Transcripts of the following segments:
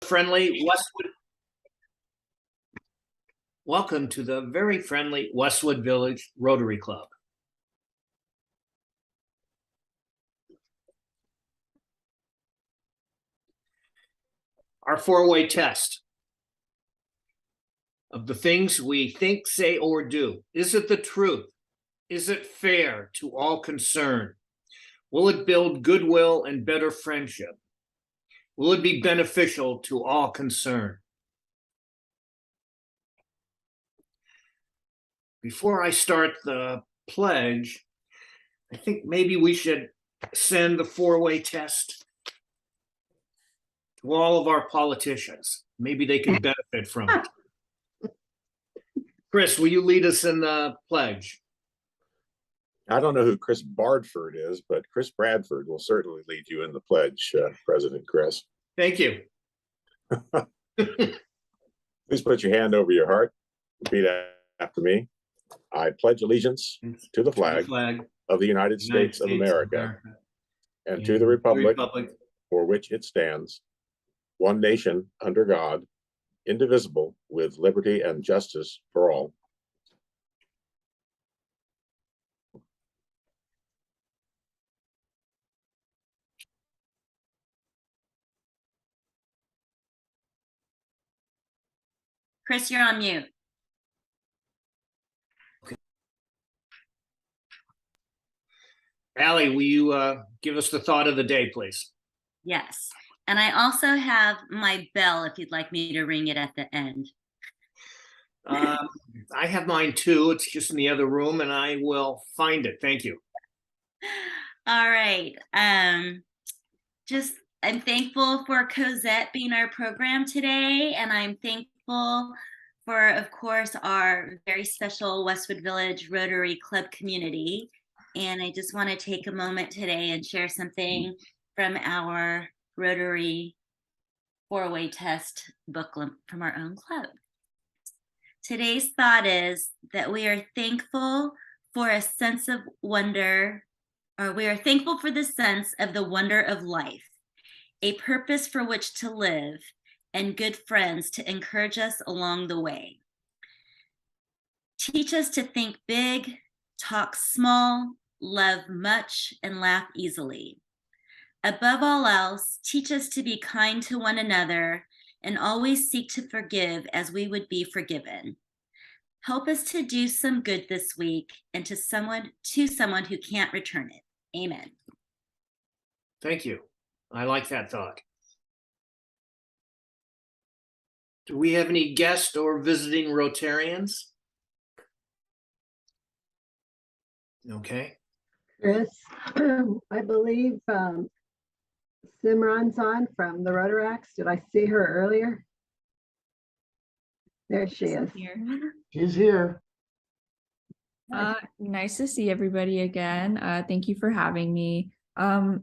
Friendly Westwood. Welcome to the very friendly Westwood Village Rotary Club. Our four-way test of the things we think, say, or do. Is it the truth? Is it fair to all concerned? Will it build goodwill and better friendship? Will it be beneficial to all concerned? Before I start the pledge, I think maybe we should send the four-way test to all of our politicians. Maybe they can benefit from it. Chris, will you lead us in the pledge? I don't know who Chris Bardford is, but Chris Bradford will certainly lead you in the pledge, President Chris. Thank you. Please put your hand over your heart. Repeat after me. I pledge allegiance to the flag of the United States of America and to the republic for which it stands, one nation under God, indivisible, with liberty and justice for all. Chris, you're on mute. Allie, will you give us the thought of the day, please? Yes. And I also have my bell if you'd like me to ring it at the end. I have mine too. It's just in the other room and I will find it. Thank you. All right. I'm thankful for Cozette being our program today. And I'm thankful for, of course, our very special Westwood Village Rotary Club community. And I just want to take a moment today and share something from our Rotary four-way test booklet from our own club. Today's thought is that we are thankful for a sense of wonder, or we are thankful for the sense of the wonder of life, a purpose for which to live, and good friends to encourage us along the way. Teach us to think big, talk small, love much, and laugh easily. Above all else, teach us to be kind to one another and always seek to forgive as we would be forgiven. Help us to do some good this week and to someone who can't return it. Amen. Thank you. I like that thought. Do we have any guest or visiting Rotarians? Okay. Chris, I believe Simran's on from the Rotaracts. Did I see her earlier? There she is. She's here. Nice to see everybody again. Thank you for having me. The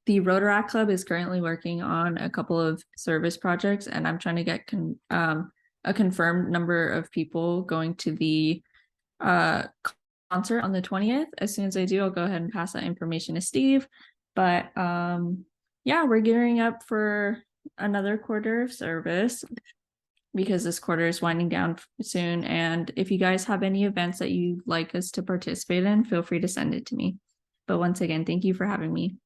Rotaract Club is currently working on a couple of service projects, and I'm trying to get a confirmed number of people going to the concert on the 20th. As soon as I do, I'll go ahead and pass that information to Steve. But yeah, we're gearing up for another quarter of service because this quarter is winding down soon. And if you guys have any events that you'd like us to participate in, feel free to send it to me. But once again, thank you for having me.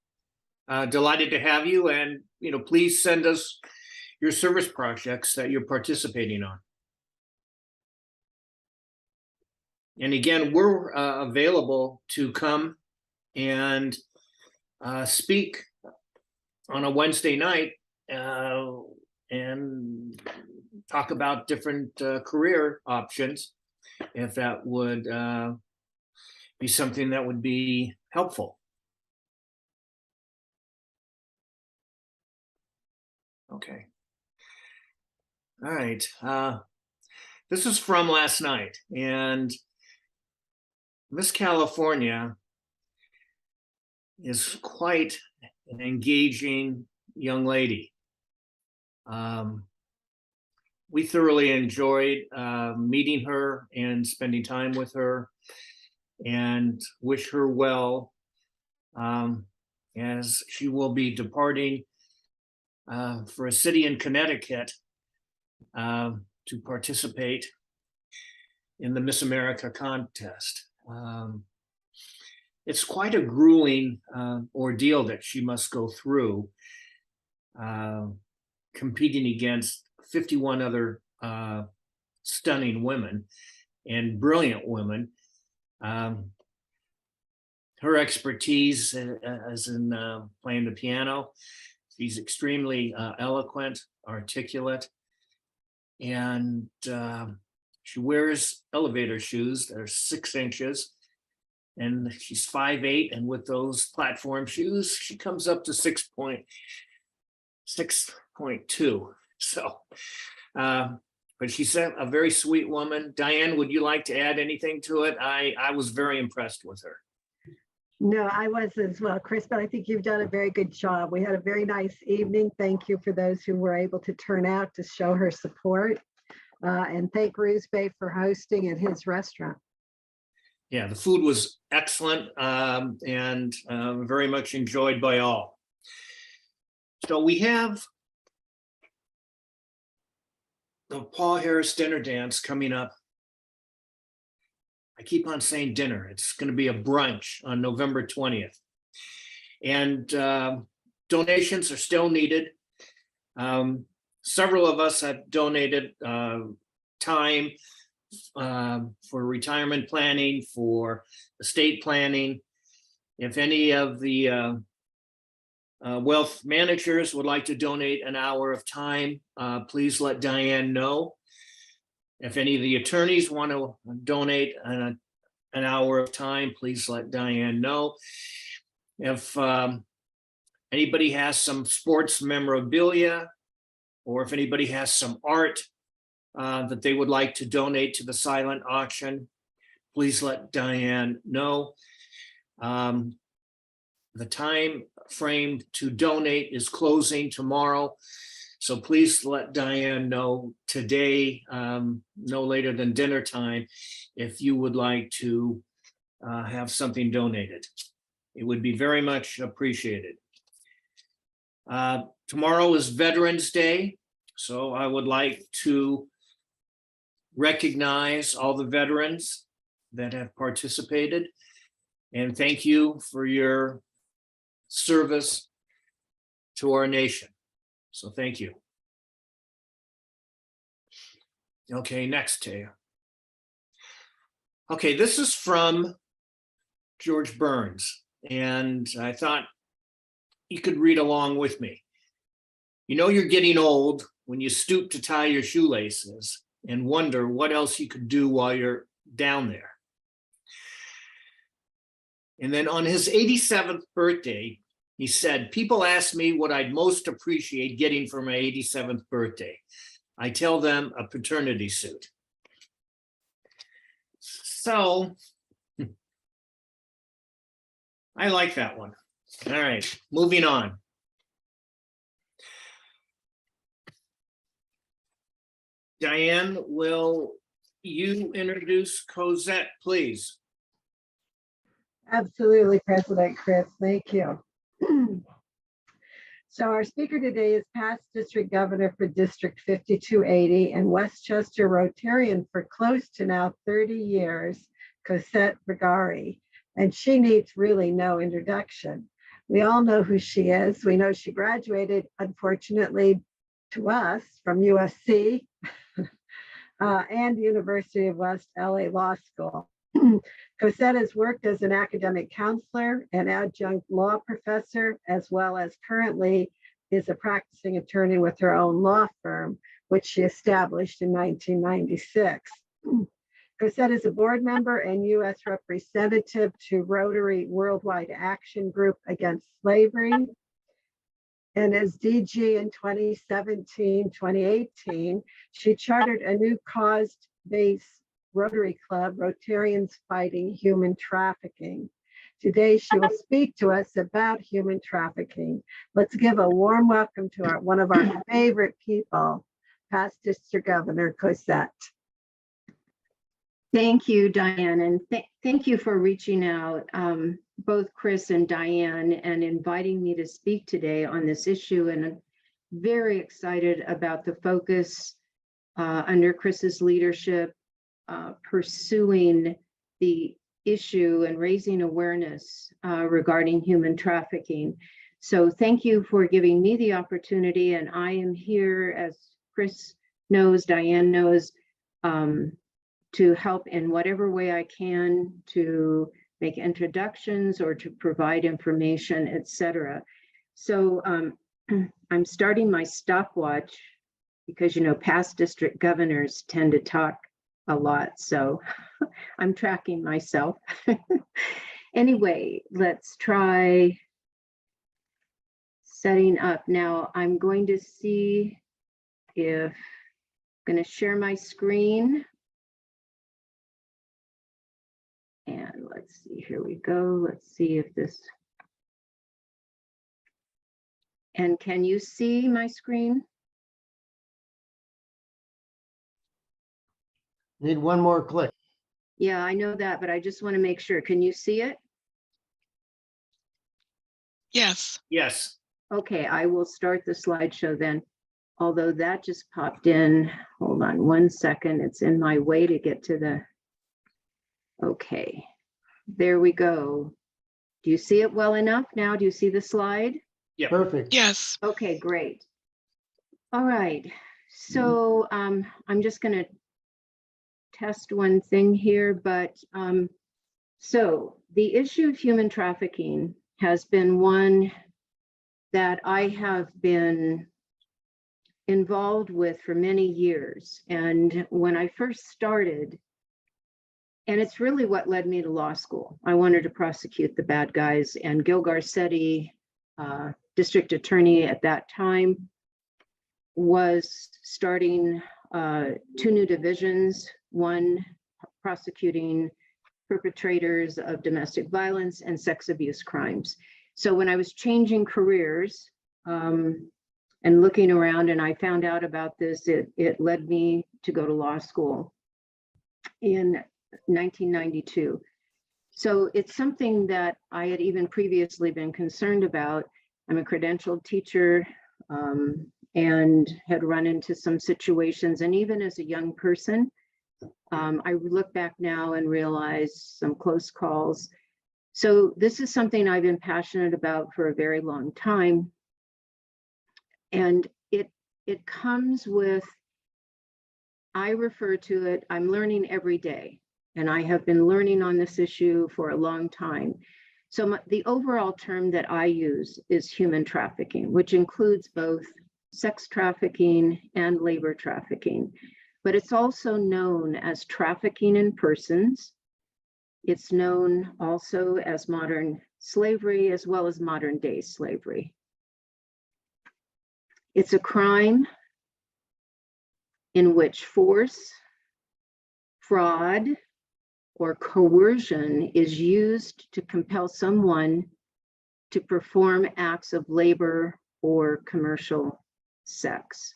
Delighted to have you, and please send us your service projects that you're participating on. And again, we're available to come and speak on a Wednesday night and talk about different career options, if that would be something that would be helpful. Okay. All right. This is from last night, and Miss California is quite an engaging young lady. We thoroughly enjoyed meeting her and spending time with her, and wish her well as she will be departing for a city in Connecticut to participate in the Miss America contest. It's quite a grueling ordeal that she must go through, competing against 51 other stunning women and brilliant women. Her expertise as in playing the piano, she's extremely eloquent, articulate, and she wears elevator shoes that are 6 inches, and she's 5'8", and with those platform shoes, she comes up to 6.2. So, but she's a very sweet woman. Diane, would you like to add anything to it? I was very impressed with her. No, I was as well, Chris, but I think you've done a very good job. We had a very nice evening. Thank you for those who were able to turn out to show her support. And thank Ruth Bay for hosting at his restaurant. Yeah, the food was excellent and very much enjoyed by all. So we have the Paul Harris dinner dance coming up. I keep on saying dinner. It's going to be a brunch on November 20th. And donations are still needed. Several of us have donated time for retirement planning, for estate planning. If any of the wealth managers would like to donate an hour of time, please let Diane know. If any of the attorneys want to donate an hour of time, please let Diane know. If anybody has some sports memorabilia, or if anybody has some art that they would like to donate to the silent auction, please let Diane know. The time frame to donate is closing tomorrow, so please let Diane know today, no later than dinner time, if you would like to have something donated. It would be very much appreciated. Tomorrow is Veterans Day, so I would like to recognize all the veterans that have participated and thank you for your service to our nation. So thank you. Okay, next, Taya. Okay, this is from George Burns, and I thought you could read along with me. You know you're getting old when you stoop to tie your shoelaces and wonder what else you could do while you're down there. And then on his 87th birthday, he said, people ask me what I'd most appreciate getting for my 87th birthday. I tell them a paternity suit. So I like that one. All right, moving on. Diane, will you introduce Cozette, please? Absolutely, President Chris. Thank you. So our speaker today is past district governor for District 5280 and Westchester Rotarian for close to now 30 years, Cozette Vegari. And she needs really no introduction. We all know who she is. We know she graduated, unfortunately, to us from USC and University of West LA Law School. Cozette has worked as an academic counselor and adjunct law professor, as well as currently is a practicing attorney with her own law firm, which she established in 1996. Cozette is a board member and U.S. representative to Rotary Worldwide Action Group Against Slavery. And as DG in 2017-2018, she chartered a new cause-based Rotary Club, Rotarians Fighting Human Trafficking. Today, she will speak to us about human trafficking. Let's give a warm welcome to one of our favorite people, past District Governor Cozette. Thank you, Diane, and thank you for reaching out, both Chris and Diane, and inviting me to speak today on this issue. And very excited about the focus under Chris's leadership, pursuing the issue and raising awareness regarding human trafficking. So thank you for giving me the opportunity, and I am here, as Chris knows, Diane knows, to help in whatever way I can to make introductions or to provide information, etc. So I'm starting my stopwatch because, you know, past district governors tend to talk a lot, so I'm tracking myself. Anyway, let's try setting up. Now I'm going to see if I'm going to share my screen. And let's see, here we go. Let's see if this, and can you see my screen? Need one more click. Yeah, I know that, but I just want to make sure. Can you see it? Yes. Yes. Okay, I will start the slideshow then. Although that just popped in. Hold on 1 second. It's in my way to get to the, okay, there we go. Do you see it well enough now? Do you see the slide? Yeah. Perfect. Yes. Okay, great. All right, so I'm just going to test one thing here, but so the issue of human trafficking has been one that I have been involved with for many years. And when I first started, and it's really what led me to law school. I wanted to prosecute the bad guys, and Gil Garcetti, district attorney at that time, was starting 2 new divisions, one prosecuting perpetrators of domestic violence and sex abuse crimes. So when I was changing careers and looking around, and I found out about this, it led me to go to law school in 1992. So it's something that I had even previously been concerned about. I'm a credentialed teacher and had run into some situations, and even as a young person, I look back now and realize some close calls. So this is something I've been passionate about for a very long time. And it comes with, I refer to it, I'm learning every day. And I have been learning on this issue for a long time. So the overall term that I use is human trafficking, which includes both sex trafficking and labor trafficking. But it's also known as trafficking in persons. It's known also as modern slavery, as well as modern day slavery. It's a crime in which force, fraud, or coercion is used to compel someone to perform acts of labor or commercial sex.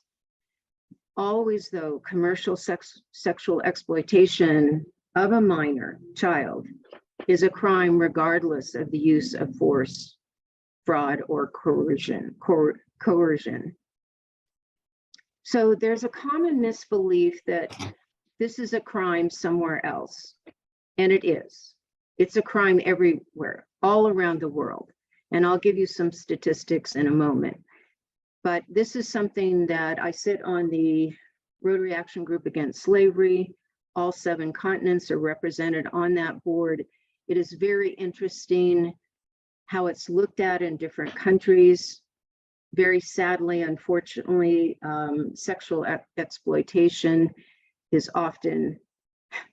Always, though, commercial sexual exploitation of a minor child is a crime regardless of the use of force, fraud, or coercion. So there's a common misbelief that this is a crime somewhere else, and it is. It's a crime everywhere, all around the world. And I'll give you some statistics in a moment. But this is something that I sit on the Rotary Action Group Against Slavery. All 7 continents are represented on that board. It is very interesting how it's looked at in different countries. Very sadly, unfortunately, sexual exploitation is often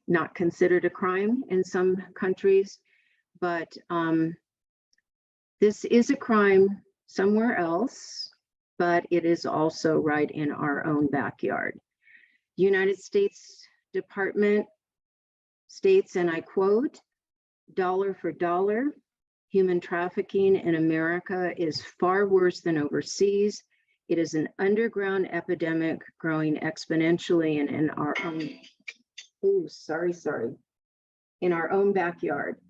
not considered a crime in some countries, but this is a crime somewhere else, but it is also right in our own backyard. The United States Department states, and I quote, "Dollar for dollar, human trafficking in America is far worse than overseas. It is an underground epidemic growing exponentially and in our own, in our own backyard."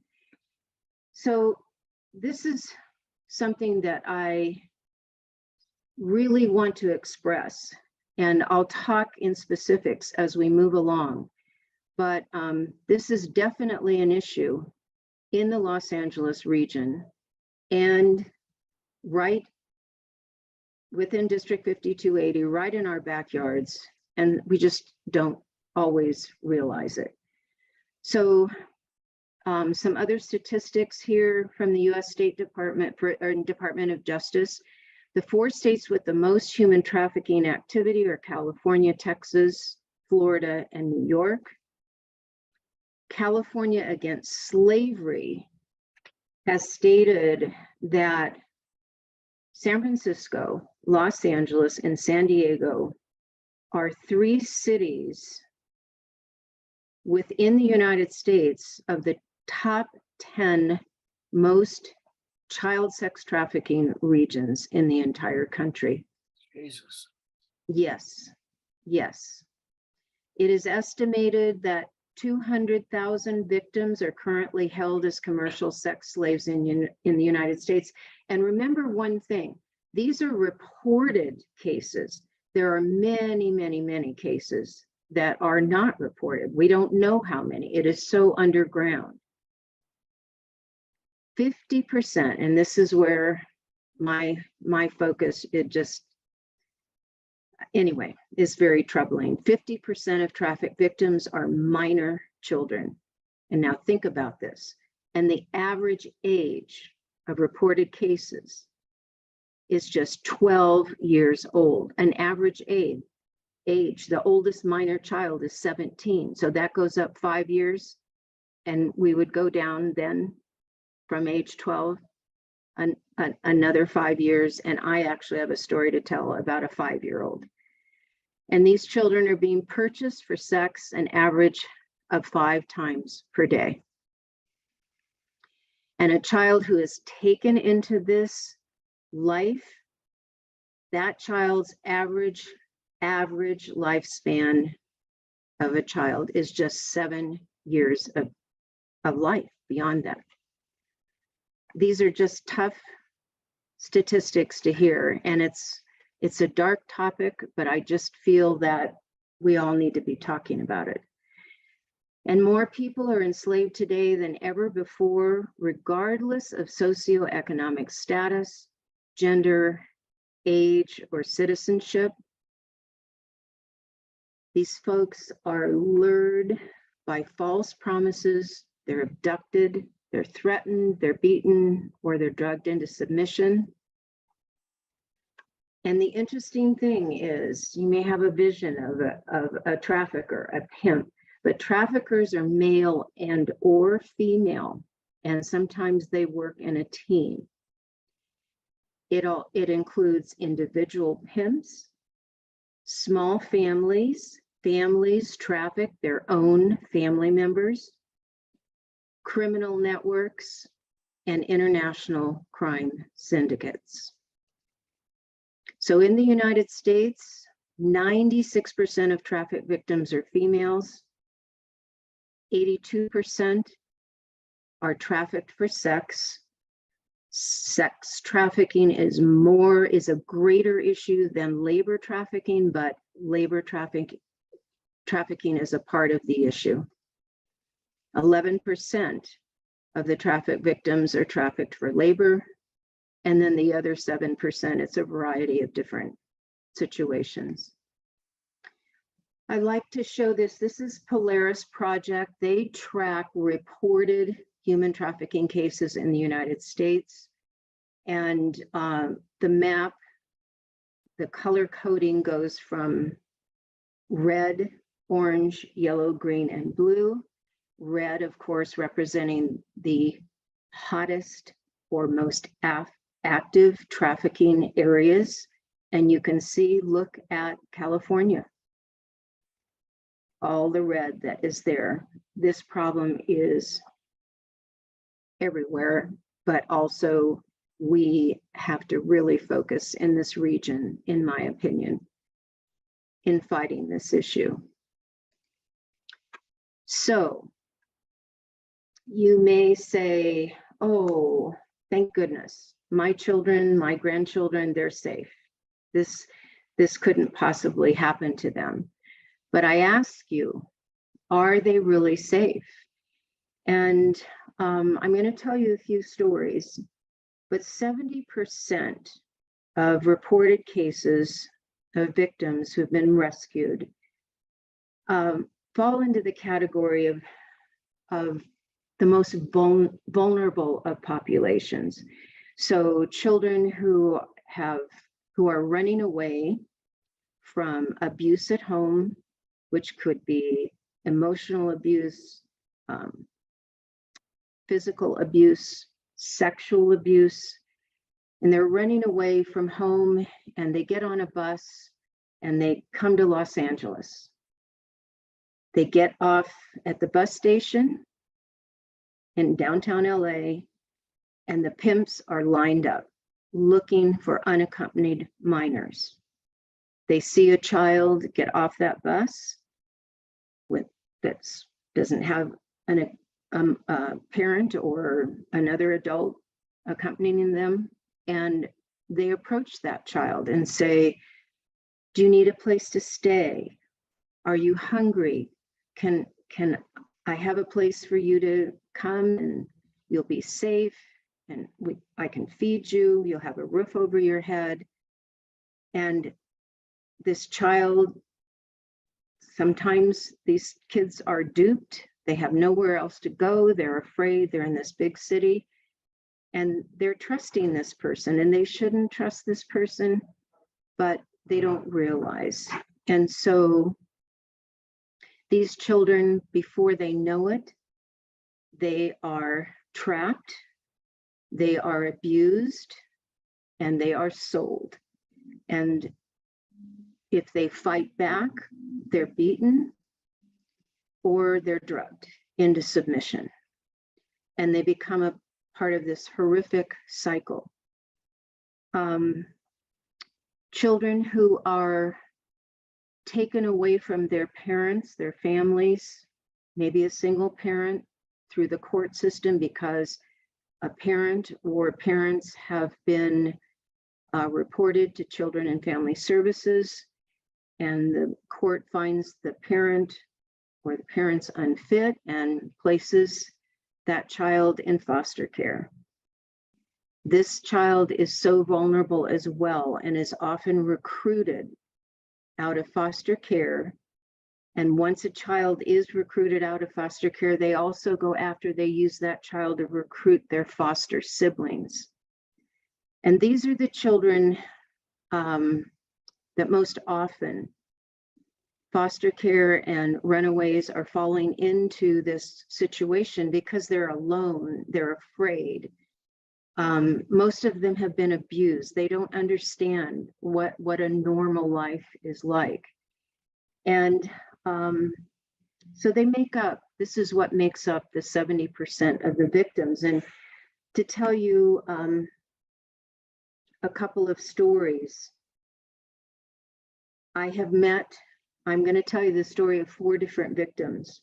So this is something that I really want to express, and I'll talk in specifics as we move along, but this is definitely an issue in the Los Angeles region and right within District 5280, right in our backyards, and we just don't always realize it. So some other statistics here from the US State Department Department of Justice. The 4 states with the most human trafficking activity are California, Texas, Florida, and New York. California Against Slavery has stated that San Francisco, Los Angeles, and San Diego are 3 cities within the United States of the top 10 most child sex trafficking regions in the entire country. Jesus. Yes, yes. It is estimated that 200,000 victims are currently held as commercial sex slaves in the United States. And remember one thing, these are reported cases. There are many, many, many cases that are not reported. We don't know how many. It is so underground. 50%, and this is where my focus, it just, anyway, is very troubling. 50% of traffic victims are minor children. And now think about this. And the average age of reported cases is just 12 years old. An average age, the oldest minor child is 17. So that goes up 5 years. And we would go down then from age 12, another 5 years. And I actually have a story to tell about a 5-year-old. And these children are being purchased for sex an average of 5 times per day. And a child who is taken into this life, that child's average lifespan of a child is just 7 years of life beyond that. These are just tough statistics to hear, and it's a dark topic, but I just feel that we all need to be talking about it. And more people are enslaved today than ever before, regardless of socioeconomic status, gender, age, or citizenship. These folks are lured by false promises. They're abducted, they're threatened, they're beaten, or they're drugged into submission. And the interesting thing is, you may have a vision of a trafficker, a pimp, but traffickers are male and or female, and sometimes they work in a team. It includes individual pimps, small families traffic their own family members, criminal networks, and international crime syndicates. So in the United States, 96% of traffic victims are females, 82% are trafficked for sex. Sex trafficking is a greater issue than labor trafficking, but labor trafficking is a part of the issue. 11% of the traffic victims are trafficked for labor, and then the other 7%, it's a variety of different situations. I like to show this. This is Polaris Project. They track reported human trafficking cases in the United States. And the map, the color coding goes from red, orange, yellow, green, and blue. Red, of course, representing the hottest or most active trafficking areas. And you can see, look at California. All the red that is there. This problem is everywhere, but also we have to really focus in this region, in my opinion, in fighting this issue. So you may say, oh, thank goodness, my children, my grandchildren, they're safe. This couldn't possibly happen to them. But I ask you, are they really safe? And I'm going to tell you a few stories, but 70% of reported cases of victims who've been rescued fall into the category of the most vulnerable of populations. So children who are running away from abuse at home, which could be emotional abuse, physical abuse, sexual abuse, and they're running away from home, and they get on a bus and they come to Los Angeles. They get off at the bus station in downtown LA, and the pimps are lined up looking for unaccompanied minors. They see a child get off that bus that doesn't have a parent or another adult accompanying them, and they approach that child and say, do you need a place to stay? Are you hungry? Can I have a place for you to come, and you'll be safe, and I can feed you, you'll have a roof over your head. And this child, sometimes these kids are duped. They have nowhere else to go. They're afraid. They're in this big city, and they're trusting this person, and they shouldn't trust this person, but they don't realize. And so these children, before they know it, they are trapped, they are abused, and they are sold. And if they fight back, they're beaten or they're drugged into submission. And they become a part of this horrific cycle. Children who are taken away from their parents, their families, maybe a single parent, through the court system because a parent or parents have been reported to Children and Family Services, and the court finds the parent or the parents unfit and places that child in foster care. This child is so vulnerable as well and is often recruited out of foster care. And once a child is recruited out of foster care, they also go after, they use that child to recruit their foster siblings. And these are the children that most often foster care and runaways are falling into this situation because they're alone, they're afraid. Most of them have been abused. They don't understand what a normal life is like. And so they this is what makes up the 70% of the victims. And to tell you a couple of stories, I'm going to tell you the story of 4 different victims.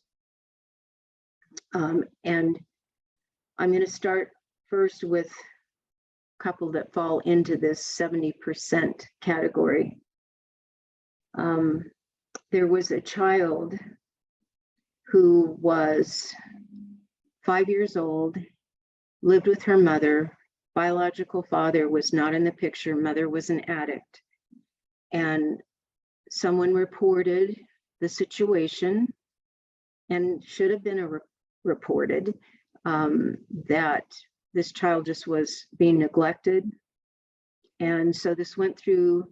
And I'm going to start first with a couple that fall into this 70% category. There was a child who was 5 years old, lived with her mother. Biological father was not in the picture. Mother was an addict. And someone reported the situation, and should have been reported, that this child just was being neglected. And so this went through,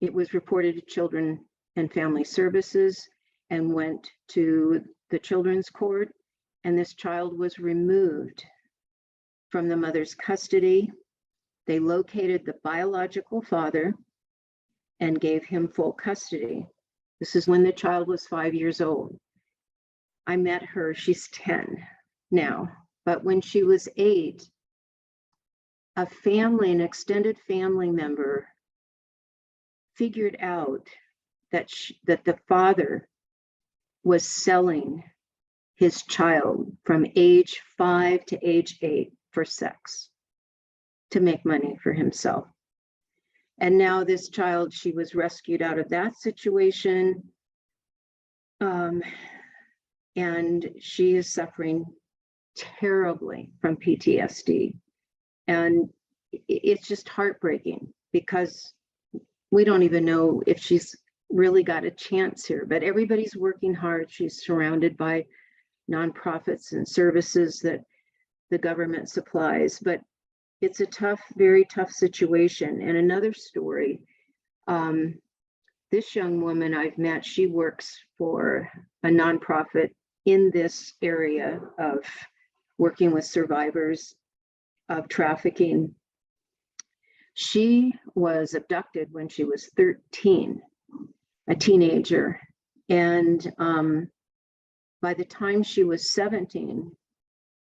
it was reported to Children and Family Services and went to the Children's Court, and this child was removed from the mother's custody. They located the biological father and gave him full custody. This is when the child was 5 years old. I met her, she's 10 now, but when she was 8, an extended family member figured out that the father was selling his child from age 5 to age 8 for sex to make money for himself. And now this child, she was rescued out of that situation. And she is suffering terribly from PTSD. And it's just heartbreaking because we don't even know if she's really got a chance here, but everybody's working hard. She's surrounded by nonprofits and services that the government supplies, but it's a tough, very tough situation. And another story, this young woman I've met, she works for a nonprofit in this area of working with survivors of trafficking. She was abducted when she was 13, a teenager. And by the time she was 17,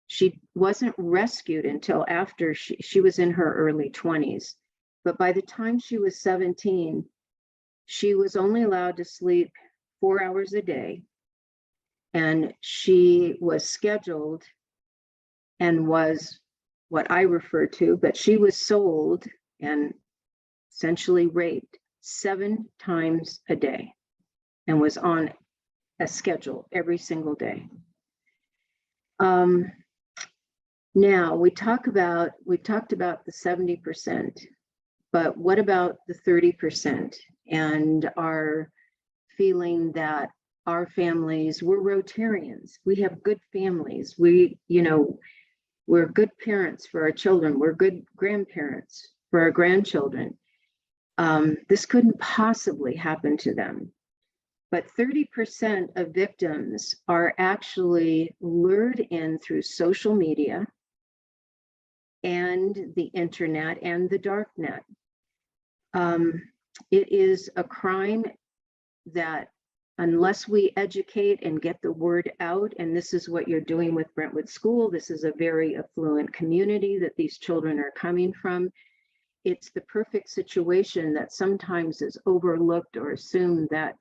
she wasn't rescued until after she was in her early 20s. But by the time she was 17, she was only allowed to sleep 4 hours a day. And she was scheduled and was what I refer to, but she was sold and essentially raped 7 times a day and was on a schedule every single day. Now we talked about the 70%, but what about the 30% and our feeling that our families, we're Rotarians, we have good families, we're good parents for our children, we're good grandparents for our grandchildren. This couldn't possibly happen to them. But 30% of victims are actually lured in through social media and the internet and the dark net. It is a crime that unless we educate and get the word out, and this is what you're doing with Brentwood School, this is a very affluent community that these children are coming from. It's the perfect situation that sometimes is overlooked or assumed that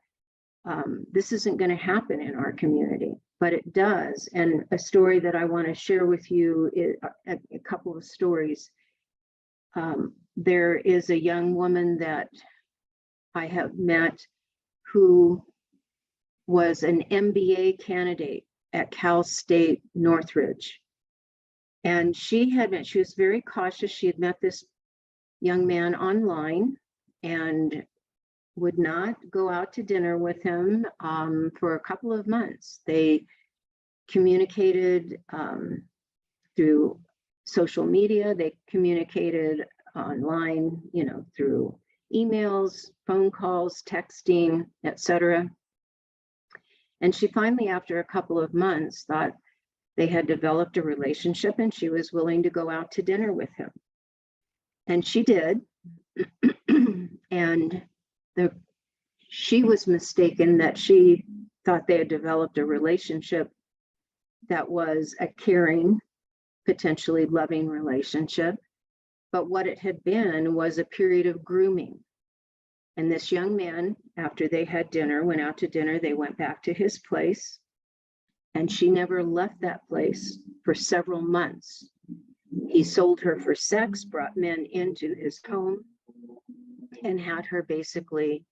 this isn't going to happen in our community, but it does. And a story that I want to share with you is a couple of stories. There is a young woman that I have met who was an MBA candidate at Cal State Northridge. And she was very cautious. She had met this young man online and would not go out to dinner with him for a couple of months. They communicated through social media. They communicated online, through emails, phone calls, texting, etc. And she finally, after a couple of months, thought they had developed a relationship and she was willing to go out to dinner with him. And she did. And she was mistaken that she thought they had developed a relationship that was a caring, potentially loving relationship. But what it had been was a period of grooming. And this young man, after they had dinner, went out to dinner, they went back to his place. And she never left that place for several months. He sold her for sex, brought men into his home, and had her basically,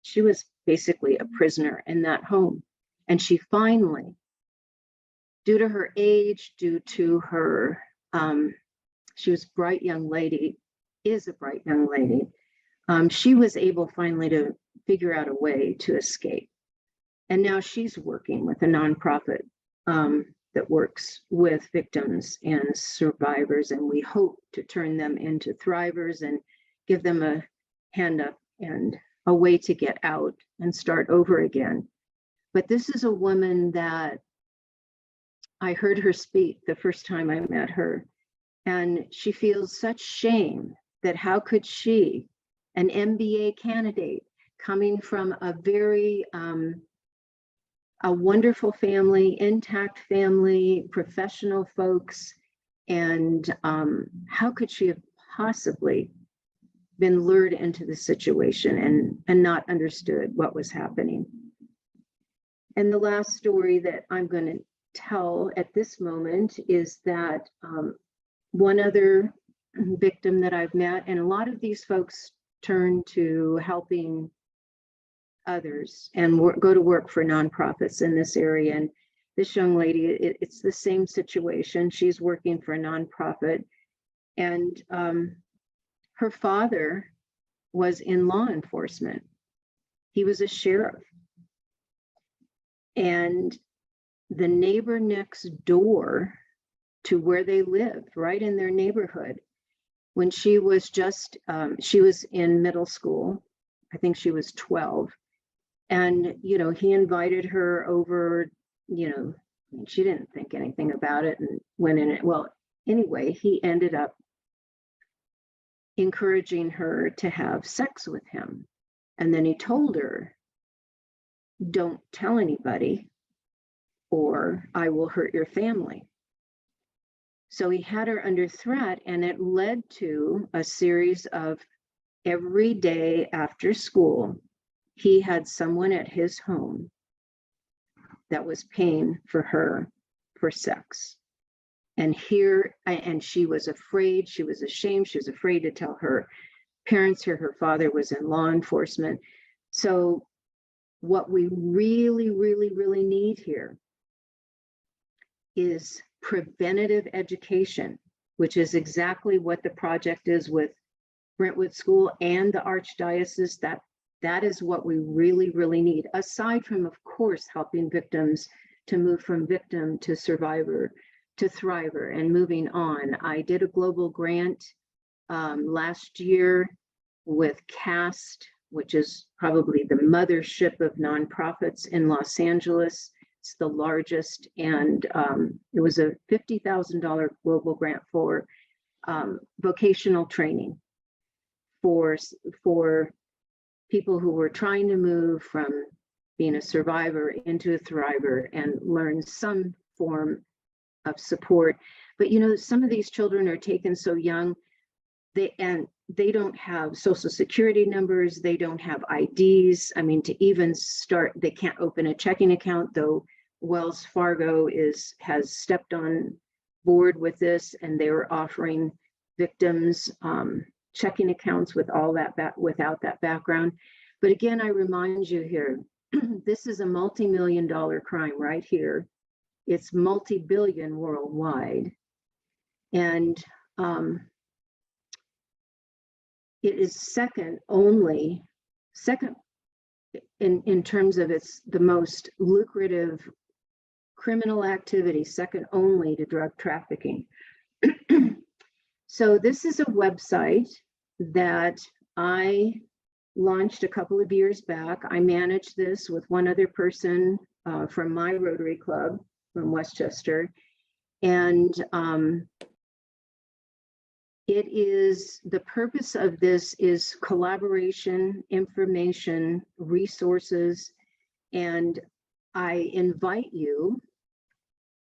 she was basically a prisoner in that home. And she finally, due to her age, due to her, she was a bright young lady, is a bright young lady. She was able finally to figure out a way to escape. And now she's working with a nonprofit that works with victims and survivors. And we hope to turn them into thrivers and give them a hand up and a way to get out and start over again. But this is a woman that I heard her speak the first time I met her. And she feels such shame that how could she, an MBA candidate, coming from a very a wonderful family, intact family, professional folks, and how could she have possibly been lured into the situation and not understood what was happening? And the last story that I'm going to tell at this moment is that one other victim that I've met. And a lot of these folks turn to helping others and go to work for nonprofits in this area. And this young lady, it's the same situation. She's working for a nonprofit, and her father was in law enforcement. He was a sheriff. And the neighbor next door to where they lived, right in their neighborhood, when she was she was in middle school, I think she was 12. And, he invited her over, she didn't think anything about it and went in it. Well, anyway, he ended up encouraging her to have sex with him. And then he told her, don't tell anybody or I will hurt your family. So he had her under threat, and it led to a series of every day after school, he had someone at his home that was paying for her for sex. And she was afraid, she was ashamed, she was afraid to tell her parents. Her father was in law enforcement. So what we really, really, really need here is preventative education, which is exactly what the project is with Brentwood School and the Archdiocese. That is what we really, really need, aside from, of course, helping victims to move from victim to survivor to thriver and moving on. I did a global grant last year with CAST, which is probably the mothership of nonprofits in Los Angeles. It's the largest, and it was a $50,000 global grant for vocational training for people who were trying to move from being a survivor into a thriver and learn some form of support. But some of these children are taken so young, they don't have social security numbers, they don't have IDs. I mean, to even start, they can't open a checking account, though Wells Fargo has stepped on board with this, and they were offering victims checking accounts with all that without that background. But again, I remind you here, this is a multi-million-dollar crime right here. It's multi-billion worldwide, and it is second in terms of it's the most lucrative criminal activity, second only to drug trafficking. So this is a website that I launched a couple of years back. I managed this with one other person from my Rotary Club from Westchester. And the purpose of this is collaboration, information, resources, and I invite you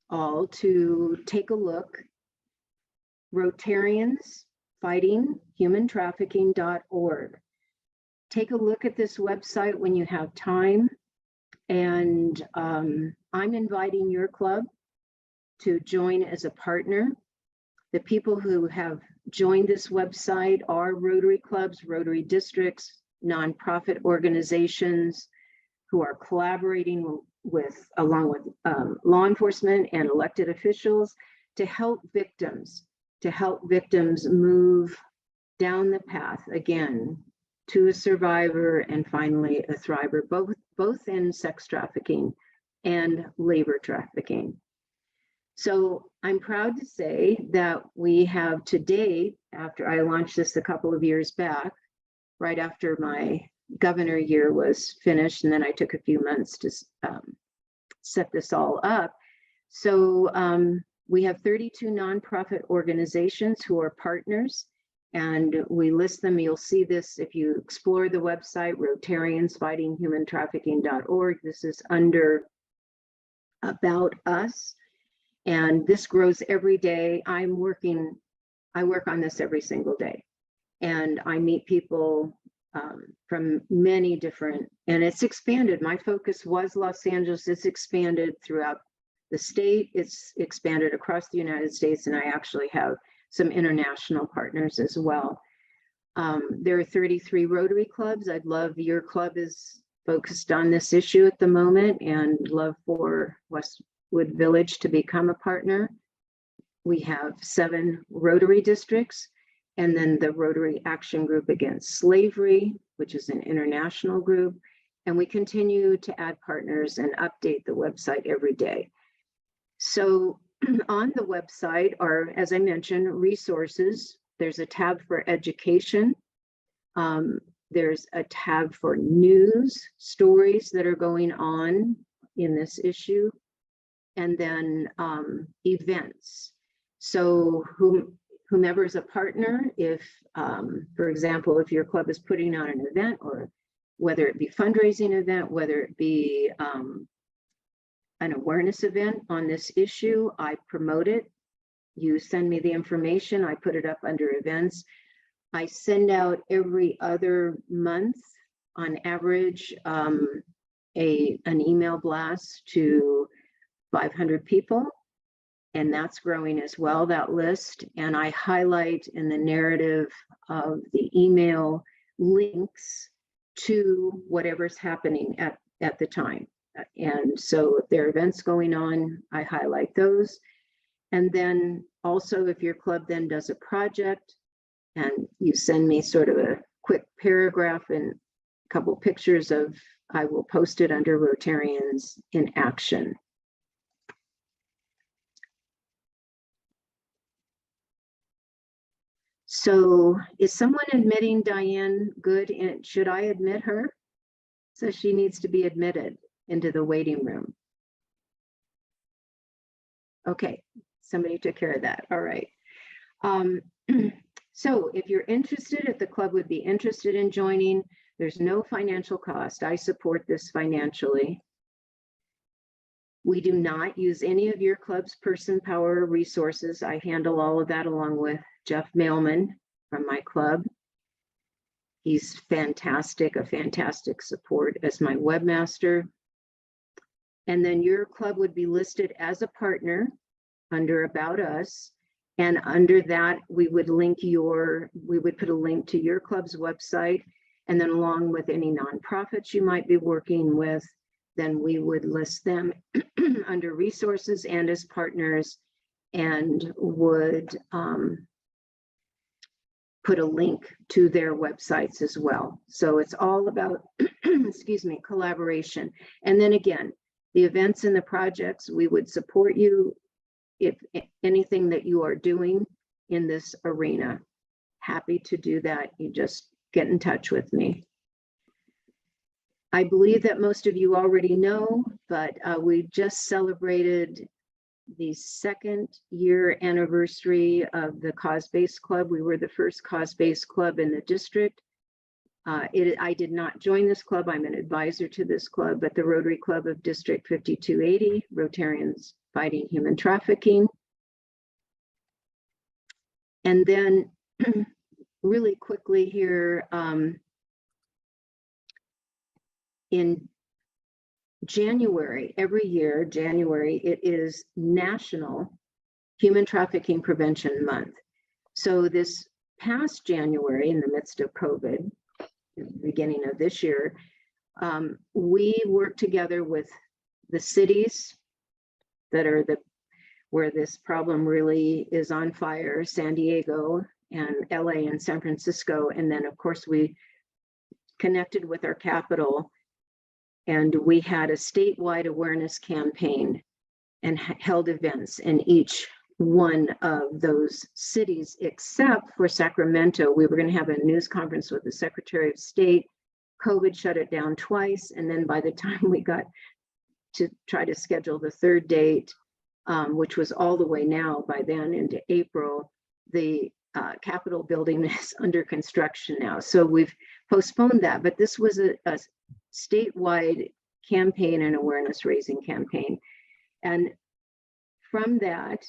all to take a look. Rotarians Fighting Human Trafficking.org. Take a look at this website when you have time. And I'm inviting your club to join as a partner. The people who have joined this website are Rotary clubs, Rotary districts, nonprofit organizations who are collaborating along with law enforcement and elected officials to help victims move down the path again to a survivor and finally a thriver, both in sex trafficking and labor trafficking. So I'm proud to say that we have today, after I launched this a couple of years back, right after my governor year was finished, and then I took a few months to set this all up. So we have 32 nonprofit organizations who are partners, and we list them. You'll see this if you explore the website, RotariansFightingHumanTrafficking.org. This is under About Us, and this grows every day. I work on this every single day, and I meet people from many different, and it's expanded. My focus was Los Angeles. It's expanded throughout the state. It's expanded across the United States, and I actually have some international partners as well. There are 33 Rotary clubs. I'd love, your club is focused on this issue at the moment, and love for Westwood Village to become a partner. We have 7 Rotary districts, and then the Rotary Action Group Against Slavery, which is an international group. And we continue to add partners and update the website every day. So on the website are, as I mentioned, resources. There's a tab for education. There's a tab for news stories that are going on in this issue, and then events. So whomever is a partner, if, for example, if your club is putting on an event, or whether it be fundraising event, whether it be an awareness event on this issue, I promote it. You send me the information, I put it up under events. I send out every other month, on average, an email blast to 500 people. And that's growing as well, that list. And I highlight in the narrative of the email links to whatever's happening at the time. And so if there are events going on, I highlight those. And then also, if your club then does a project and you send me sort of a quick paragraph and a couple pictures of, I will post it under Rotarians in Action. So is someone admitting Diane Good? And should I admit her? So she needs to be admitted into the waiting room. Okay, somebody took care of that. All right. So if you're interested, if the club would be interested in joining, there's no financial cost. I support this financially. We do not use any of your club's person power resources. I handle all of that along with Jeff Mailman from my club. He's fantastic, a fantastic support as my webmaster. And then your club would be listed as a partner under About Us. And under that, we would put a link to your club's website. And then along with any nonprofits you might be working with, then we would list them under resources and as partners, and would put a link to their websites as well. So it's all about, excuse me, collaboration. And then again, the events and the projects, we would support you if anything that you are doing in this arena. Happy to do that. You just get in touch with me. I believe that most of you already know, but we just celebrated the 2nd year anniversary of the Cause-Based Club. We were the first Cause-Based Club in the district. I did not join this club. I'm an advisor to this club, but the Rotary Club of District 5280, Rotarians Fighting Human Trafficking. And then really quickly here, in January, every year, January, it is National Human Trafficking Prevention Month. So this past January, in the midst of COVID, beginning of this year, we worked together with the cities that are where this problem really is on fire, San Diego and LA and San Francisco. And then of course we connected with our capital, and we had a statewide awareness campaign and held events in each one of those cities, except for Sacramento. We were going to have a news conference with the Secretary of State. COVID shut it down twice. And then by the time we got to try to schedule the 3rd date, which was all the way now by then into April, the Capitol building is under construction now. So we've postponed that, but this was a statewide campaign and awareness raising campaign. And from that,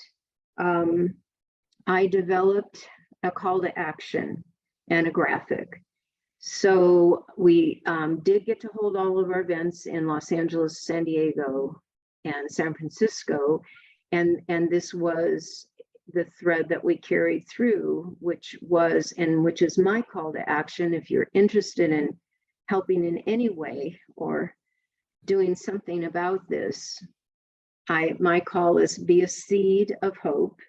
I developed a call to action and a graphic. So we did get to hold all of our events in Los Angeles, San Diego, and San Francisco. And this was the thread that we carried through, which was, and which is my call to action, if you're interested in helping in any way or doing something about this, my call is be a seed of hope.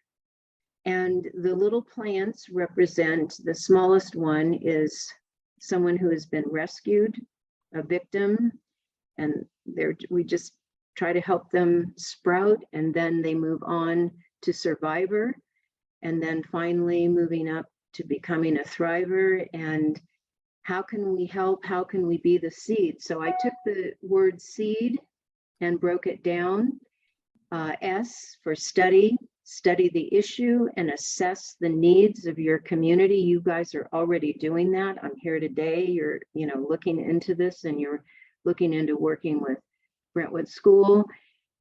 And the little plants represent, the smallest one is someone who has been rescued, a victim, and we just try to help them sprout, and then they move on to survivor, and then finally moving up to becoming a thriver. And how can we help? How can we be the seed? So I took the word seed and broke it down. S for study the issue and assess the needs of your community. You guys are already doing that. I'm here today. You're, looking into this, and you're looking into working with Brentwood School.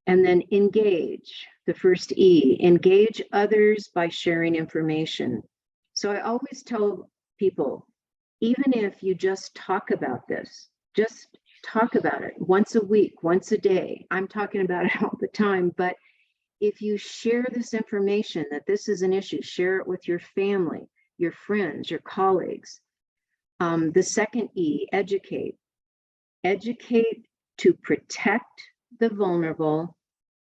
And then engage, the first E, engage others by sharing information. So I always tell people, even if you just talk about this, just talk about it once a week, once a day. I'm talking about it all the time, but if you share this information that this is an issue, share it with your family, your friends, your colleagues. The second E, educate. Educate to protect the vulnerable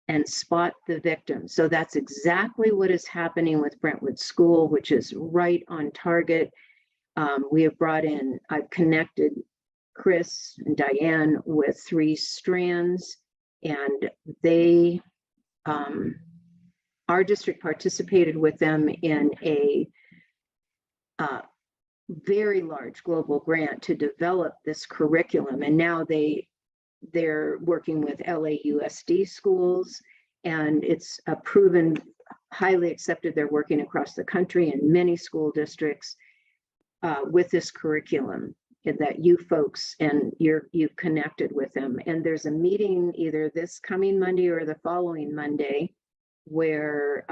and spot the victim. So that's exactly what is happening with Brentwood School, which is right on target. We have I've connected Chris and Diane with 3 strands, and they, our district participated with them in a very large global grant to develop this curriculum. And now they're working with LAUSD schools, and it's a proven, highly accepted. They're working across the country in many school districts with this curriculum, and that you folks and you've connected with them. And there's a meeting either this coming Monday or the following Monday where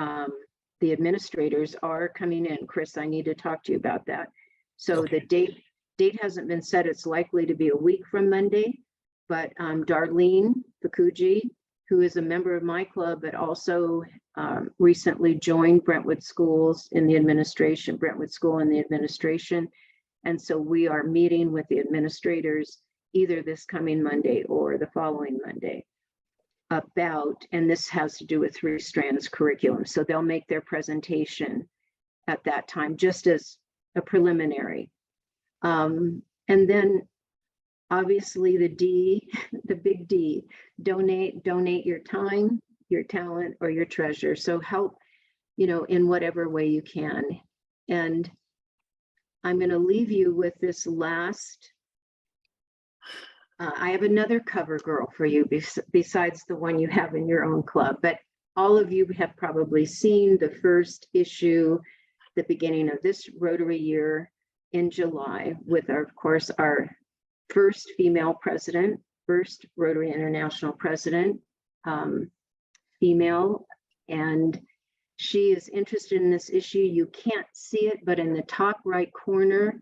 the administrators are coming in. Chris, I need to talk to you about that. So Okay. the date hasn't been set. It's likely to be a week from Monday. But Darlene Fukuji, who is a member of my club, but also recently joined Brentwood Schools in the administration, Brentwood School in the administration. And so we are meeting with the administrators either this coming Monday or the following Monday about, and this has to do with 3 strands curriculum. So they'll make their presentation at that time, just as a preliminary. And then obviously the D, the big D, donate your time, your talent, or your treasure. So help, in whatever way you can. And I'm going to leave you with this last, I have another cover girl for you besides the one you have in your own club, but all of you have probably seen the first issue, the beginning of this Rotary year in July, with of course, our first female president, first Rotary International president, female, and she is interested in this issue. You can't see it, but in the top right corner,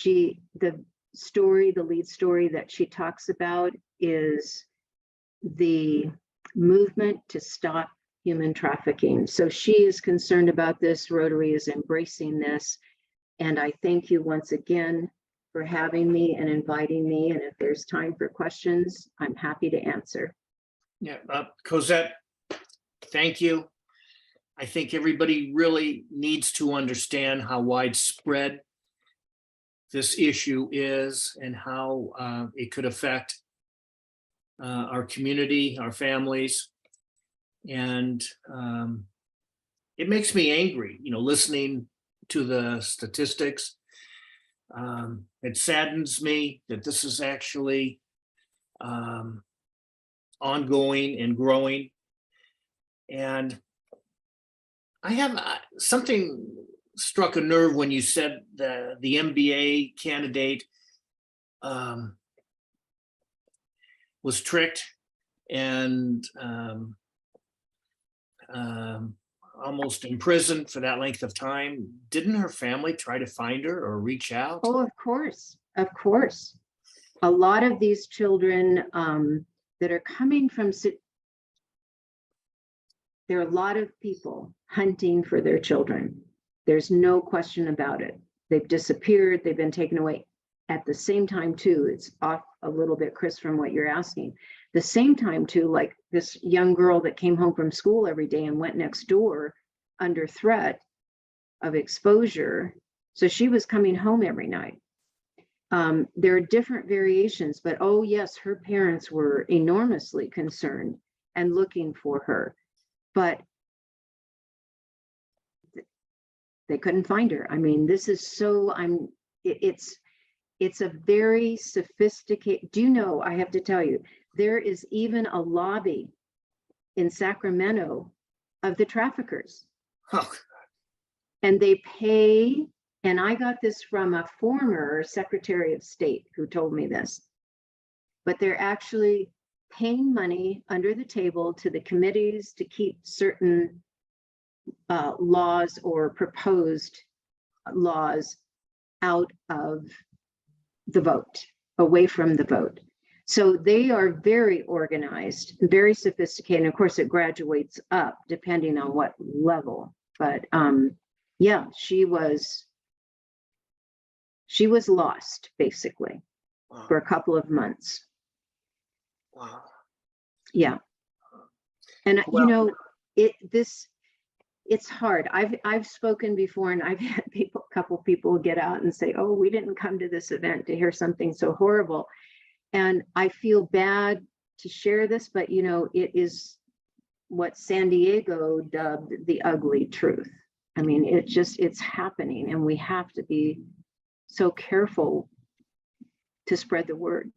the lead story that she talks about is the movement to stop human trafficking. So she is concerned about this. Rotary is embracing this. And I thank you once again for having me and inviting me. And if there's time for questions, I'm happy to answer. Yeah, Cozette, thank you. I think everybody really needs to understand how widespread this issue is and how it could affect our community, our families. And it makes me angry, listening to the statistics. It saddens me that this is actually ongoing and growing. And I have something struck a nerve when you said the MBA candidate was tricked and almost imprisoned for that length of time. Didn't her family try to find her or reach out? Oh, of course. A lot of these children that are coming from there are a lot of people hunting for their children. There's no question about it. They've disappeared, they've been taken away. At the same time, too, it's off a little bit, Chris, from what you're asking. The same time, too, like this young girl that came home from school every day and went next door under threat of exposure. So she was coming home every night. There are different variations, but oh yes, her parents were enormously concerned and looking for her, but they couldn't find her. I mean, this is so, it's a very sophisticated, do you know, I have to tell you, there is even a lobby in Sacramento of the traffickers. Oh, And they pay, and I got this from a former Secretary of State who told me this, but they're actually paying money under the table to the committees to keep certain laws or proposed laws out of the vote, away from the vote. So they are very organized, very sophisticated. And of course, it graduates up depending on what level. But yeah, she was lost basically for a couple of months. wow. Yeah. And Well, you know, it's hard. I've spoken before, and I've had a couple people get out and say, oh, we didn't come to this event to hear something so horrible. And I feel bad to share this, but you know, it is what San Diego dubbed the ugly truth. I mean, it's happening, and we have to be so careful to spread the word.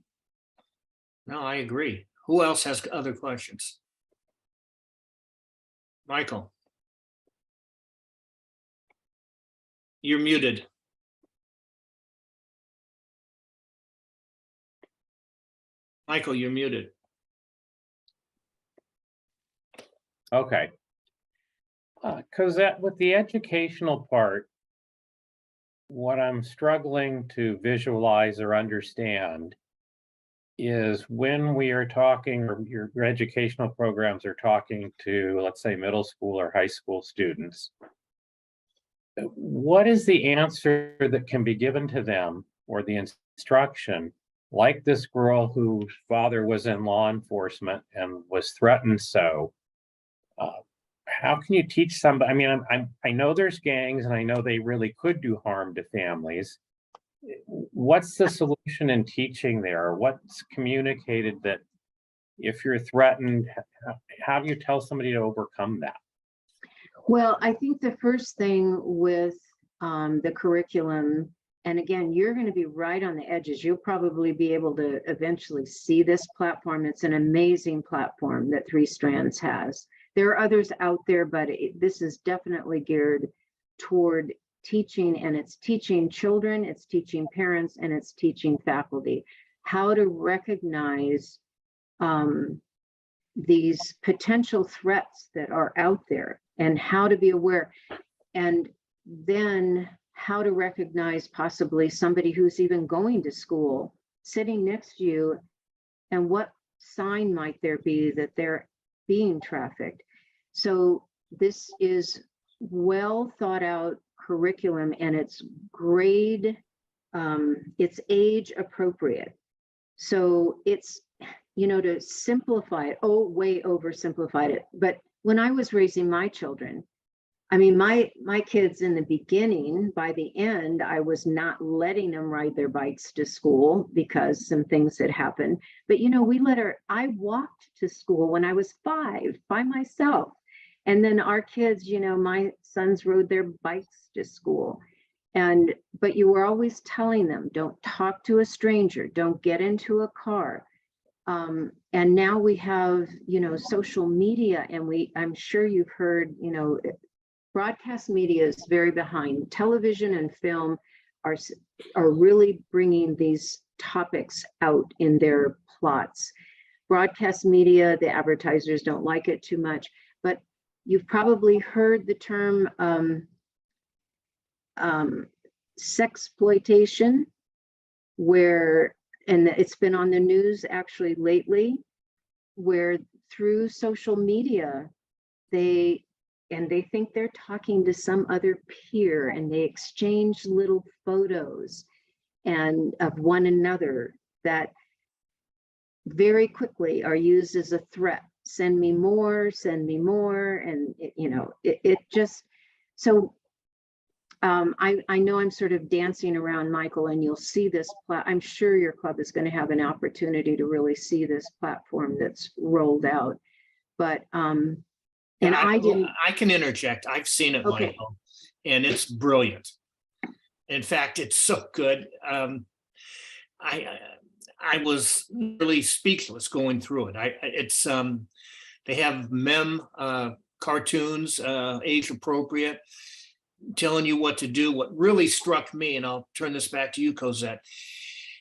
no, I agree. Who else has other questions? Michael. You're muted. Michael, you're muted. Okay. Cozette, with the educational part, what I'm struggling to visualize or understand is when we are talking, or your educational programs are talking to, let's say, middle school or high school students, what is the answer that can be given to them, or the instruction, like this girl whose father was in law enforcement and was threatened so? How can you teach somebody? I mean, I know there's gangs, and I know they really could do harm to families. What's the solution in teaching there? What's communicated that if you're threatened, how do you tell somebody to overcome that? Well, I think the first thing with the curriculum, and again, you're going to be right on the edges. You'll probably be able to eventually see this platform. It's an amazing platform that Three Strands has. There are others out there, but this is definitely geared toward teaching, and it's teaching children, it's teaching parents, and it's teaching faculty how to recognize these potential threats that are out there, and how to be aware, and then how to recognize possibly somebody who's even going to school sitting next to you, and what sign might there be that they're being trafficked. So this is well thought out curriculum, and it's grade, it's age appropriate. So it's, you know, to simplify it, way oversimplified it. But when I was raising my children, I mean, my kids in the beginning, by the end, I was not letting them ride their bikes to school because some things had happened. But, you know, I walked to school when I was 5 by myself. And then our kids, you know, my sons rode their bikes to school. But you were always telling them, don't talk to a stranger, don't get into a car. And now we have, you know, social media, and I'm sure you've heard, you know, broadcast media is very behind. Television and film are really bringing these topics out in their plots. Broadcast media, the advertisers don't like it too much, but you've probably heard the term sexploitation, and it's been on the news actually lately, where through social media, they think they're talking to some other peer, and they exchange little photos and of one another that very quickly are used as a threat. Send me more, send me more. And it just, so I know I'm sort of dancing around, Michael, and you'll see this. I'm sure your club is going to have an opportunity to really see this platform that's rolled out. But and I didn't. I can interject. I've seen it, Okay. Michael, and it's brilliant. In fact, it's so good. I was really speechless going through it. They have mem cartoons, age appropriate, telling you what to do. What really struck me, and I'll turn this back to you, Cozette,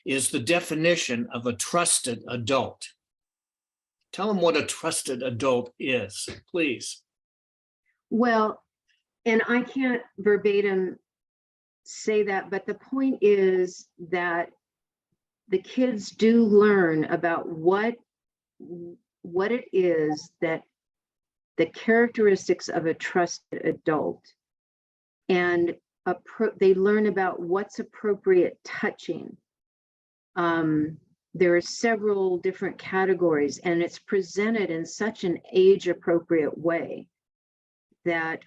is the definition of a trusted adult. Tell them what a trusted adult is, please. Well, and I can't verbatim say that, but the point is that the kids do learn about what it is, that the characteristics of a trusted adult, and they learn about what's appropriate touching. There are several different categories, and it's presented in such an age-appropriate way that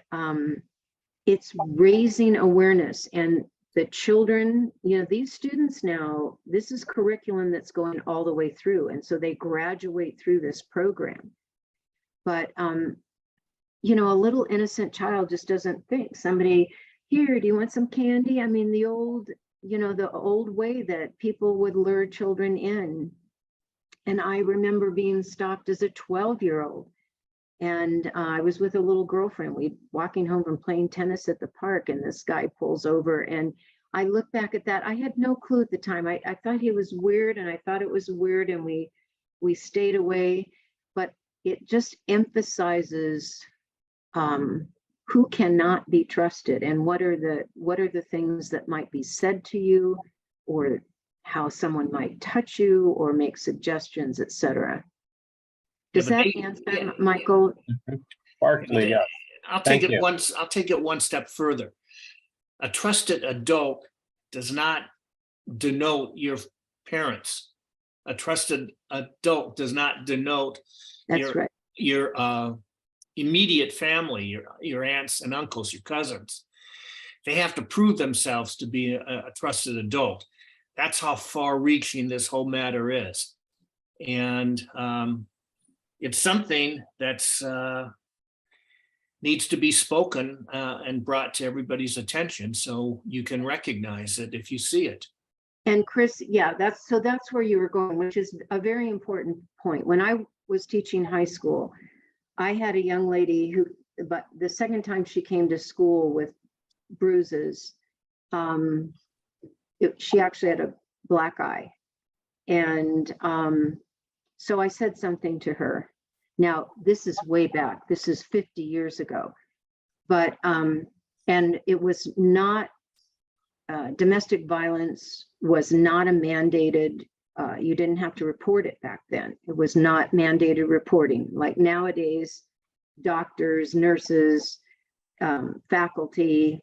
it's raising awareness. And the children, these students now, this is curriculum that's going all the way through, and so they graduate through this program. But a little innocent child just doesn't think. Somebody, here, do you want some candy? I mean, the old way that people would lure children in. And I remember being stopped as a 12-year-old. And I was with a little girlfriend. We walking home from playing tennis at the park, and this guy pulls over. And I look back at that. I had no clue at the time. I thought he was weird, and I thought it was weird, and we stayed away. But it just emphasizes who cannot be trusted, and what are the things that might be said to you, or how someone might touch you or make suggestions, etc. Does that answer, Michael? Partly, yeah. I'll take it one step further. A trusted adult does not denote your parents. A trusted adult does not denote your immediate family, your aunts and uncles, your cousins. They have to prove themselves to be a trusted adult. That's how far-reaching this whole matter is. And it's something that's needs to be spoken and brought to everybody's attention, so you can recognize it if you see it. And Chris, yeah, that's where you were going, which is a very important point. When I was teaching high school, I had a young lady but the second time she came to school with bruises, she actually had a black eye. And so I said something to her. Now, this is way back. This is 50 years ago. But, and it was not, domestic violence was not a mandated, you didn't have to report it back then. It was not mandated reporting. Like nowadays, doctors, nurses, faculty,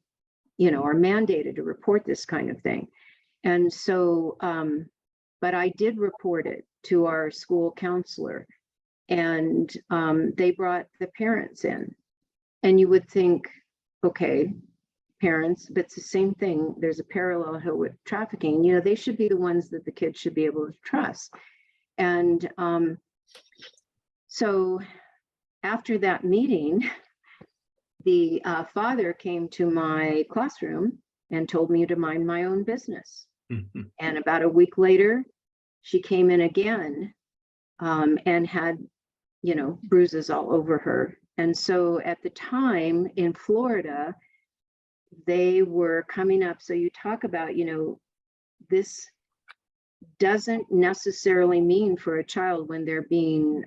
are mandated to report this kind of thing. And so, but I did report it to our school counselor, and they brought the parents in. And you would think, okay, parents, but it's the same thing. There's a parallel here with trafficking. They should be the ones that the kids should be able to trust. And so after that meeting, the father came to my classroom and told me to mind my own business. Mm-hmm. And about a week later, she came in again and had, bruises all over her. And so at the time in Florida, they were coming up. So you talk about, this doesn't necessarily mean for a child when they're being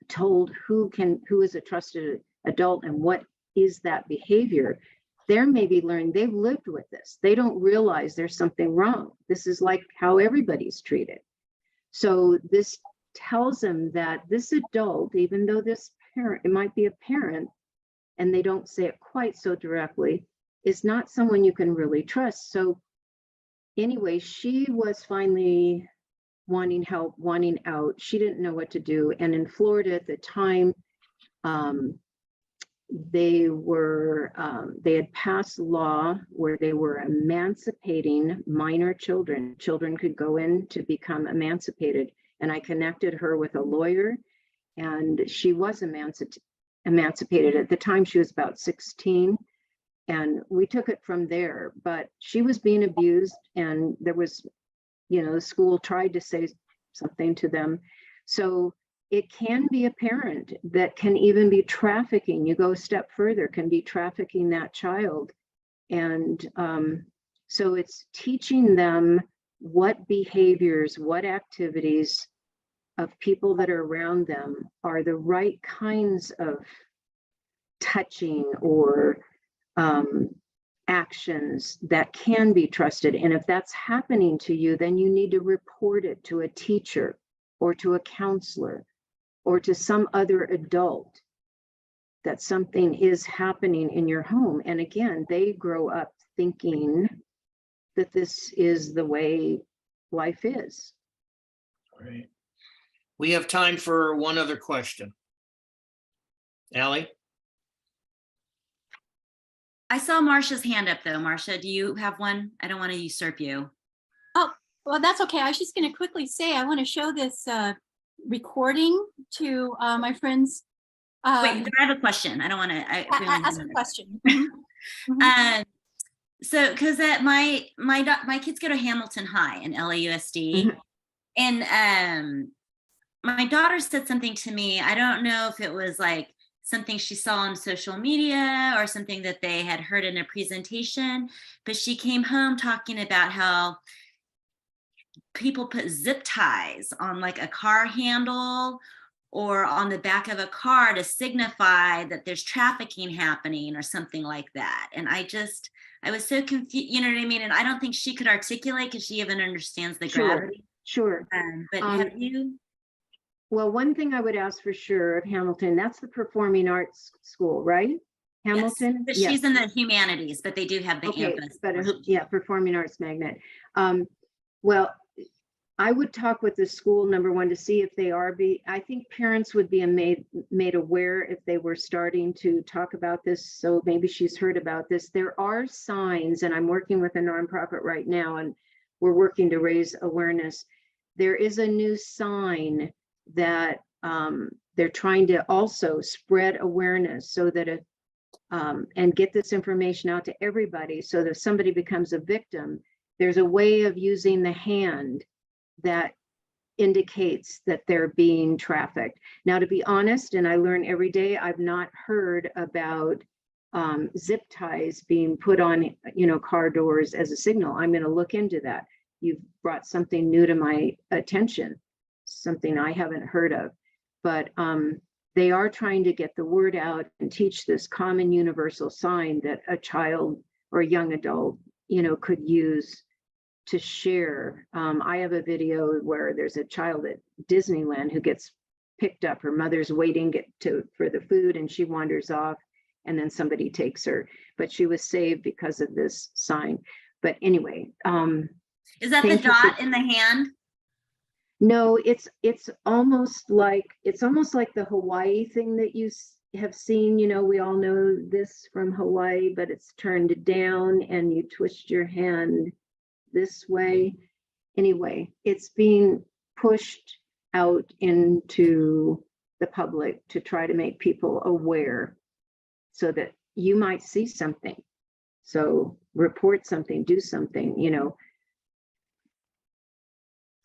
told who is a trusted adult and what is that behavior. They're maybe learning, they've lived with this. They don't realize there's something wrong. This is like how everybody's treated. So this tells them that this adult, even though this parent, it might be a parent, and they don't say it quite so directly, is not someone you can really trust. So anyway, she was finally wanting help, wanting out. She didn't know what to do. And in Florida at the time, they had passed a law where they were emancipating minor children. Children could go in to become emancipated. And I connected her with a lawyer, and she was emancipated. At the time, she was about 16. And we took it from there, but she was being abused, and there was, the school tried to say something to them. So it can be a parent that can even be trafficking. You go a step further, can be trafficking that child. And so it's teaching them what behaviors, what activities of people that are around them are the right kinds of touching or actions that can be trusted. And if that's happening to you, then you need to report it to a teacher or to a counselor or to some other adult that something is happening in your home. And again, they grow up thinking that this is the way life is. Right. We have time for one other question. Allie? I saw Marcia's hand up though. Marcia, do you have one? I don't want to usurp you. Oh, well, that's okay. I was just going to quickly say, I want to show this recording to my friends. Wait, I have a question. I don't want to ask a question. Mhm. So Cozette, my kids go to Hamilton High in LAUSD. And my daughter said something to me. I don't know if it was like something she saw on social media or something that they had heard in a presentation, but she came home talking about how people put zip ties on like a car handle or on the back of a car to signify that there's trafficking happening or something like that. And I was so confused, you know what I mean? And I don't think she could articulate because she even understands the gravity. Sure. But have you? Well, one thing I would ask for sure of Hamilton, that's the performing arts school, right? Hamilton? Yes, but she's in the humanities, but they do have the Okay, campus. but yeah, performing arts magnet. Well, I would talk with the school, number one, to see if they are I think parents would be made aware if they were starting to talk about this. So maybe she's heard about this. There are signs, and I'm working with a nonprofit right now, and we're working to raise awareness. There is a new sign that they're trying to also spread awareness so that and get this information out to everybody, so that if somebody becomes a victim, there's a way of using the hand that indicates that they're being trafficked. Now, to be honest, and I learn every day, I've not heard about zip ties being put on, car doors as a signal. I'm going to look into that. You've brought something new to my attention, something I haven't heard of, but they are trying to get the word out and teach this common universal sign that a child or a young adult, could use to share. I have a video where there's a child at Disneyland who gets picked up. Her mother's waiting for the food, and she wanders off, and then somebody takes her. But she was saved because of this sign. But anyway, is that the dot in the hand? No, it's almost like the Hawaii thing that you have seen. We all know this from Hawaii, but it's turned down, and you twist your hand this way. Anyway, it's being pushed out into the public to try to make people aware so that you might see something. So report something, do something,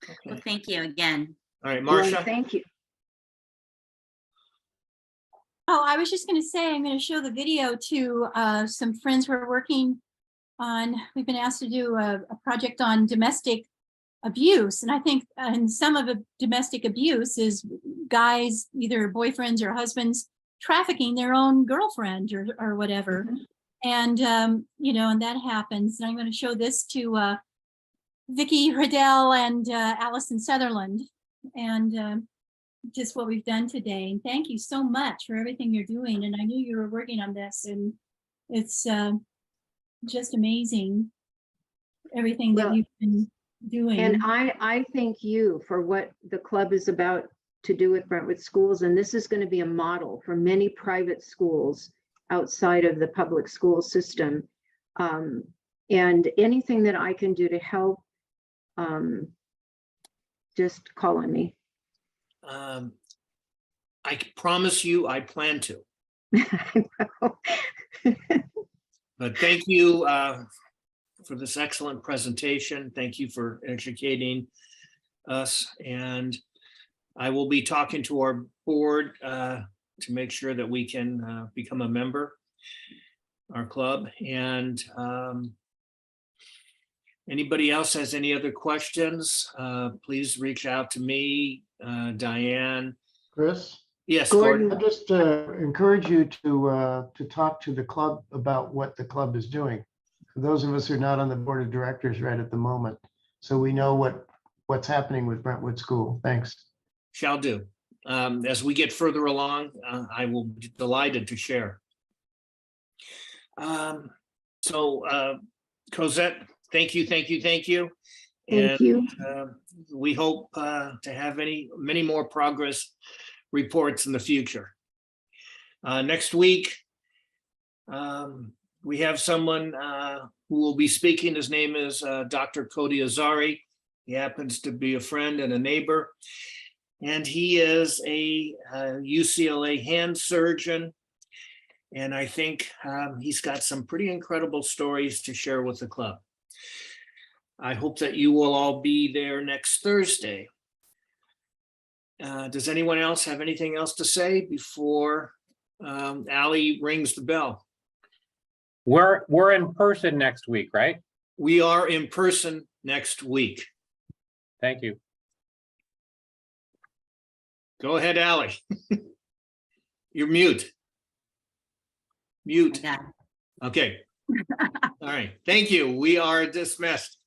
Okay. Well, thank you again. All right, Marcia. Well, thank you. Oh, I was just going to say, I'm going to show the video to some friends who are working on, we've been asked to do a project on domestic abuse. And I think in some of the domestic abuse is guys, either boyfriends or husbands, trafficking their own girlfriend or whatever. And, and that happens. And I'm going to show this to Vicki Riddell and Allison Sutherland. And just what we've done today. And thank you so much for everything you're doing. And I knew you were working on this, and it's just amazing, everything that Well, you've been doing. And I thank you for what the club is about to do with Brentwood schools. And this is going to be a model for many private schools outside of the public school system. And anything that I can do to help, just call on me. I promise you, I plan to. But thank you for this excellent presentation. Thank you for educating us. And I will be talking to our board to make sure that we can become a member, our club. And anybody else has any other questions, please reach out to me, Diane. Chris, Yes, Gordon. Gordon. I just encourage you to talk to the club about what the club is doing. For those of us who are not on the board of directors right at the moment, so we know what's happening with Brentwood School. Thanks. Shall do. As we get further along, I will be delighted to share. So Cozette, thank you. Thank And you. we hope to have many more progress reports in the future. Next week, we have someone who will be speaking. His name is Dr. Cody Azari. He happens to be a friend and a neighbor. And he is a UCLA hand surgeon. And I think he's got some pretty incredible stories to share with the club. I hope that you will all be there next Thursday. Does anyone else have anything else to say before Allie rings the bell? We're in person next week, right? We are in person next week. Thank you. Go ahead, Allie. You're mute. Mute. Yeah. Okay. All right. Thank you. We are dismissed.